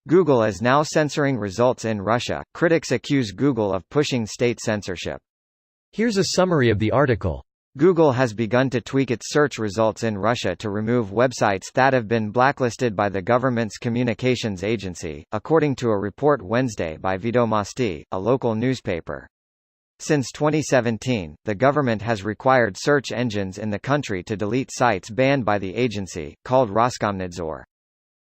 Google is now censoring results in Russia. Critics accuse Google of pushing state censorship. Here's a summary of the article. Google has begun to tweak its search results in Russia to remove websites that have been blacklisted by the government's communications agency, according to a report Wednesday by Vedomosti, a local newspaper. Since 2017, the government has required search engines in the country to delete sites banned by the agency, called Roskomnadzor.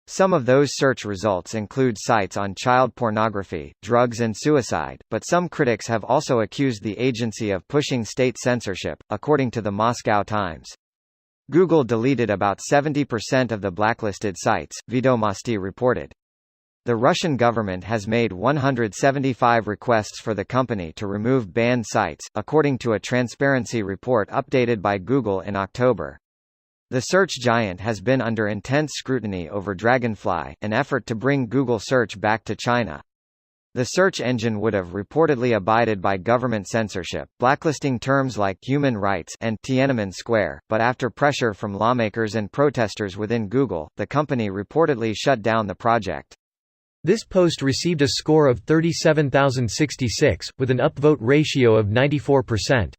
Some of those search results include sites on child pornography, drugs and suicide, but some critics have also accused the agency of pushing state censorship, according to the Moscow Times. Google deleted about 70% of the blacklisted sites, Vedomosti reported. The Russian government has made 175 requests for the company to remove banned sites, according to a transparency report updated by Google in October. The search giant has been under intense scrutiny over Dragonfly, an effort to bring Google Search back to China. The search engine would have reportedly abided by government censorship, blacklisting terms like human rights and Tiananmen Square, but after pressure from lawmakers and protesters within Google, the company reportedly shut down the project. This post received a score of 37,066, with an upvote ratio of 94%.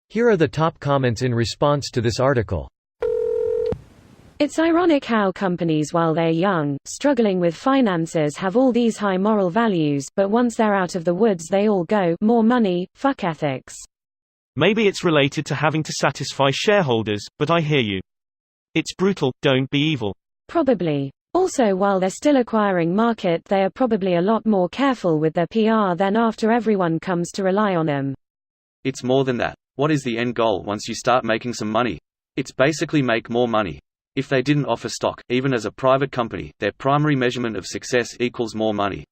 Here are the top comments in response to this article. It's ironic how companies while they're young, struggling with finances have all these high moral values, but once they're out of the woods they all go, more money, fuck ethics. Maybe it's related to having to satisfy shareholders, but I hear you. It's brutal, don't be evil. Probably. Also while they're still acquiring market they are probably a lot more careful with their PR than after everyone comes to rely on them. It's more than that. What is the end goal once you start making some money? It's basically make more money. If they didn't offer stock, even as a private company, their primary measurement of success equals more money.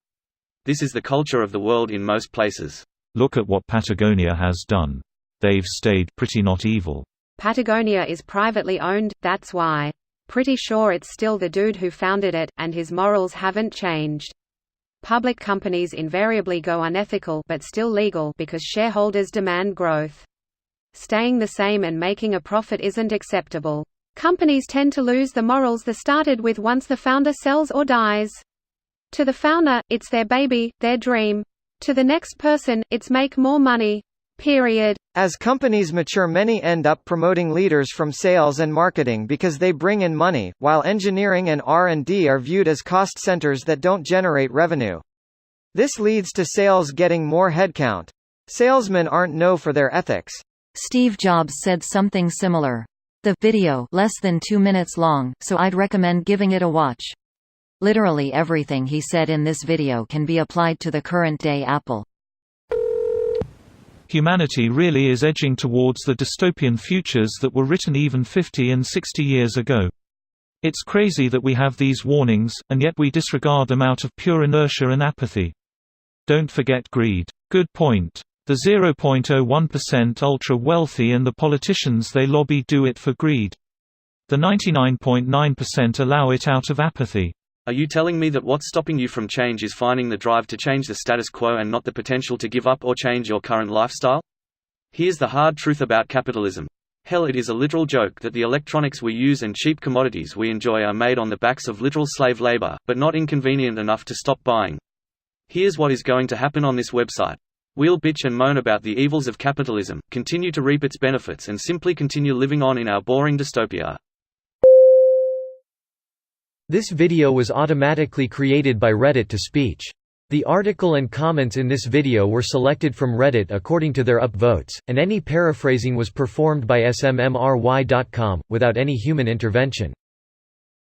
This is the culture of the world in most places. Look at what Patagonia has done. They've stayed pretty not evil. Patagonia is privately owned, that's why. Pretty sure it's still the dude who founded it, and his morals haven't changed. Public companies invariably go unethical but still legal because shareholders demand growth. Staying the same and making a profit isn't acceptable. Companies tend to lose the morals they started with once the founder sells or dies. To the founder, it's their baby, their dream. To the next person, it's make more money. Period. As companies mature, many end up promoting leaders from sales and marketing because they bring in money, while engineering and R&D are viewed as cost centers that don't generate revenue. This leads to sales getting more headcount. Salesmen aren't known for their ethics. Steve Jobs said something similar. The video less than 2 minutes long, so I'd recommend giving it a watch. Literally everything he said in this video can be applied to the current-day Apple. Humanity really is edging towards the dystopian futures that were written even 50 and 60 years ago. It's crazy that we have these warnings, and yet we disregard them out of pure inertia and apathy. Don't forget greed. Good point. The 0.01% ultra-wealthy and the politicians they lobby do it for greed. The 99.9% allow it out of apathy. Are you telling me that what's stopping you from change is finding the drive to change the status quo and not the potential to give up or change your current lifestyle? Here's the hard truth about capitalism. Hell, it is a literal joke that the electronics we use and cheap commodities we enjoy are made on the backs of literal slave labor, but not inconvenient enough to stop buying. Here's what is going to happen on this website. We'll bitch and moan about the evils of capitalism, continue to reap its benefits and simply continue living on in our boring dystopia. This video was automatically created by Reddit to speech. The article and comments in this video were selected from Reddit according to their upvotes, and any paraphrasing was performed by smmry.com, without any human intervention.